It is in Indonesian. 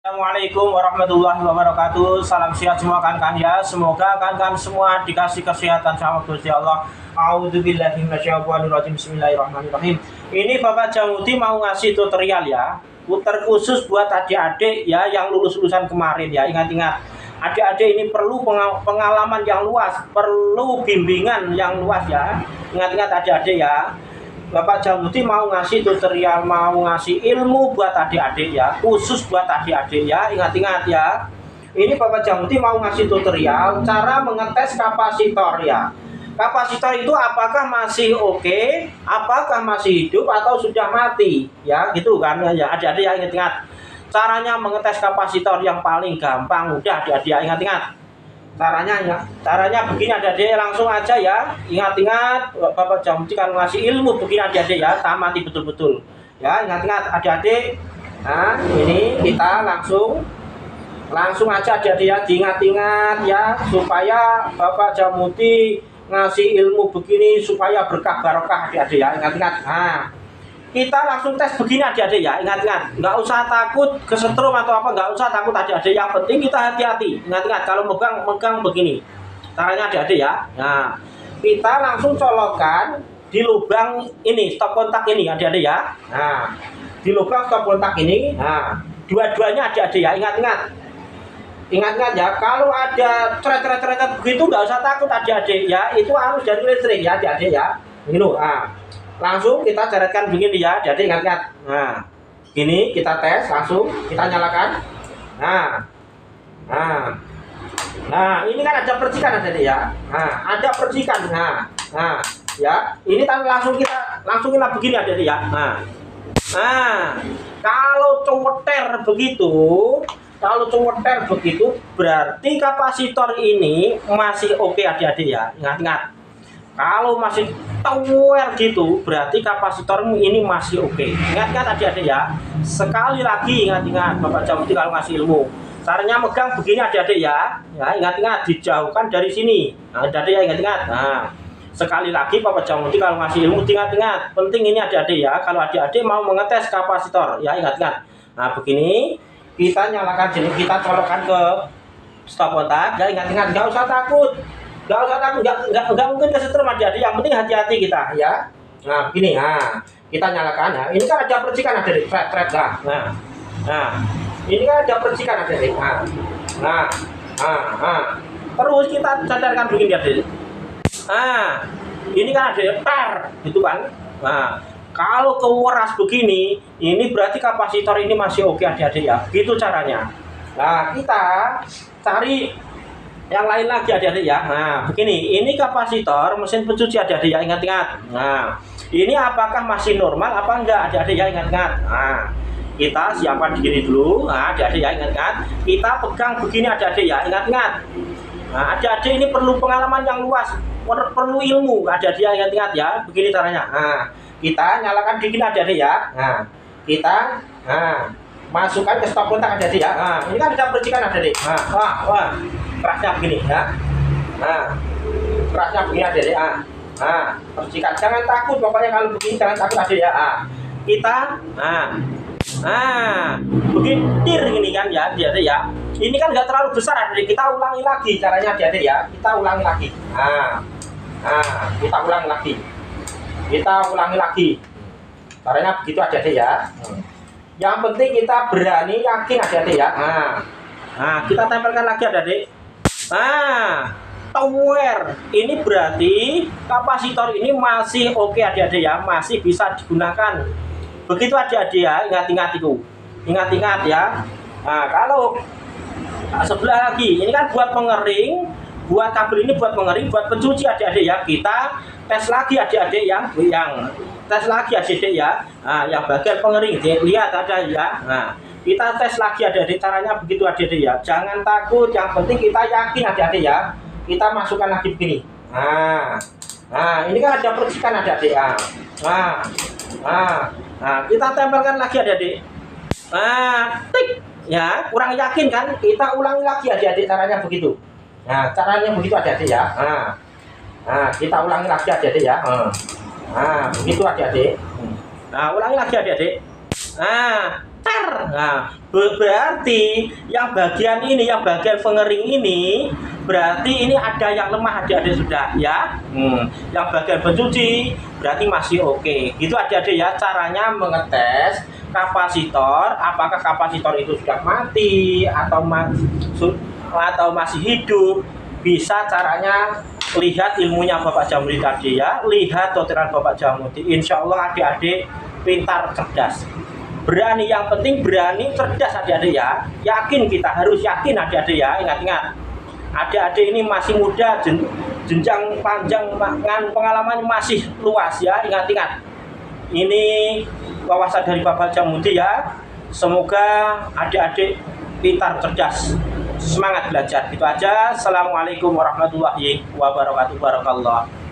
Assalamualaikum warahmatullahi wabarakatuh. Salam sehat semua kan ya. Semoga kan semua dikasih kesehatan sama Gusti Allah. A'udzubillahi minasyaitonirrajim. Bismillahirrahmanirrahim. Ini Bapak Jamuti mau ngasih tutorial ya, terkhusus buat adik-adik ya yang lulusan kemarin ya. Ingat-ingat, adik-adik ini perlu pengalaman yang luas, perlu bimbingan yang luas ya. Ingat-ingat adik-adik ya. Bapak Jamuti mau ngasih tutorial, mau ngasih ilmu buat adik-adik ya, khusus buat adik-adik ya. Ingat-ingat ya, ini Bapak Jamuti mau ngasih tutorial cara mengetes kapasitor ya. Kapasitor itu apakah masih oke, apakah masih hidup atau sudah mati ya, gitu kan ya adik-adik ya. Ingat-ingat, caranya mengetes kapasitor yang paling gampang, udah adik-adik ya. Ingat-ingat caranya begini adik-adik, langsung aja ya. Ingat-ingat, Bapak Jamuti kalau ngasih ilmu begini adik-adik ya, tamati betul-betul ya. Ingat-ingat adik-adik. Nah ini kita langsung aja adik-adik ya, diingat-ingat ya, supaya Bapak Jamuti ngasih ilmu begini supaya berkah barokah adik-adik ya. Ingat-ingat. Nah kita langsung tes begini adik-adik ya. Ingat-ingat, nggak usah takut kesetrum atau apa, nggak usah takut adik-adik. Yang penting kita hati-hati. Ingat-ingat, kalau megang begini caranya adik-adik ya. Nah kita langsung colokkan di lubang ini, stop kontak ini adik-adik ya. Nah di lubang stop kontak ini, nah dua-duanya adik-adik ya. Ingat-ingat ya, kalau ada ceret-ceret begitu nggak usah takut adik-adik ya, itu harus dari listrik ya adik-adik ya. Ini loh. Nah langsung kita coretkan begini ya, jadi ingat-ingat. Nah ini kita tes, langsung kita nyalakan. Nah ini kan ada percikan adik ya. Nah ada percikan. Nah ya, ini kan langsung kita begini adik ya. Nah kalau ceweter begitu berarti kapasitor ini masih oke adik-adik ya. Ingat-ingat, kalau masih tower gitu berarti kapasitor ini masih oke. Ingat-ingat adik-adik ya. Sekali lagi ingat-ingat, Bapak Jamuti kalau ngasih ilmu, caranya megang begini adik-adik ya. Ya ingat-ingat, dijauhkan dari sini. Nah adik-adik ya, ingat-ingat. Nah sekali lagi Bapak Jamuti kalau ngasih ilmu, ingat-ingat, penting ini adik-adik ya. Kalau adik-adik mau mengetes kapasitor ya, ingat-ingat. Nah begini, kita nyalakan sini, kita colokkan ke stop kontak ya. Ingat-ingat, nggak usah takut, nggak mungkin kesetrum adik-adik. Yang penting hati-hati kita ya. Nah begini, nah kita nyalakan ya. Ini kan ada percikan adik-adik, thread nah ini kan ada percikan adik-adik. Nah terus kita sadarkan begini adik-adik. Nah ini kan ada tar gitu kan. Nah kalau keweras begini, ini berarti kapasitor ini masih oke adik-adik ya. Gitu caranya. Nah kita cari yang lain lagi adik-adik ya. Nah begini, ini kapasitor mesin pencuci adik-adik ya. Ingat-ingat. Nah ini apakah masih normal apa enggak adik-adik ya. Ingat-ingat. Nah kita siapkan begini dulu. Nah adik-adik ya, ingat-ingat, kita pegang begini adik-adik ya. Ingat-ingat. Nah adik-adik ini perlu pengalaman yang luas, perlu ilmu adik-adik ya. Ingat-ingat ya, begini caranya. Nah kita nyalakan begini adik-adik ya. Nah kita masukkan ke stop kontak adik-adik ya. Nah ini kan ada percikan adik-adik. Wah kerasnya begini ya. Nah kerasnya begini adik-adik. Percikan, jangan takut pokoknya kalau begini, jangan takut adik ya. Kita begini tir gini kan ya adik-adik ya. Ini kan nggak terlalu besar adik-adik. Kita ulangi lagi caranya adik-adik ya. Kita ulangi lagi. Kita ulangi lagi. Caranya begitu adik-adik ya. Yang penting kita berani, yakin adik-adik ya. Nah kita tempelkan lagi adik-adik. Tower ini berarti kapasitor ini masih oke adik-adik ya, masih bisa digunakan. Begitu adik-adik ya. Ingat-ingat itu. Ingat-ingat ya. Nah kalau sebelah lagi, ini kan buat pengering, buat kabel ini buat pengering, buat pencuci adik-adik ya. Kita tes lagi adik-adik yang tes lagi adik-adik ya. Nah yang bagian pengering, lihat ada ya. Nah kita tes lagi adik-adik, caranya begitu adik-adik ya. Jangan takut, yang penting kita yakin adik-adik ya. Kita masukkan lagi begini. Nah ini kan ada percikan adik-adik ya. Nah kita tempelkan lagi adik-adik. Tik ya, kurang yakin kan, kita ulangi lagi adik-adik, caranya begitu. Nah caranya begitu adik-adik ya. Nah kita ulangi lagi adik-adik ya. Begitu adik-adik. Nah ulangi lagi adik-adik. Nah Nah, berarti yang bagian ini, yang bagian pengering ini, berarti ini ada yang lemah adik-adik sudah ya. Yang bagian pencuci berarti masih oke. Gitu adik-adik ya caranya mengetes kapasitor, apakah kapasitor itu sudah mati atau masih hidup. Bisa caranya lihat ilmunya Bapak Jamudi tadi ya, lihat tutorial Bapak Jamudi. Insya Allah adik-adik pintar cerdas. Berani, yang penting berani cerdas adik-adik ya. Yakin, kita harus yakin adik-adik ya. Ingat-ingat, adik-adik ini masih muda, jenjang panjang pengalaman masih luas ya. Ingat-ingat, ini wawasan dari Bapak Jamudi ya. Semoga adik-adik pintar cerdas, semangat belajar. Gitu aja. Assalamualaikum warahmatullahi wabarakatuh.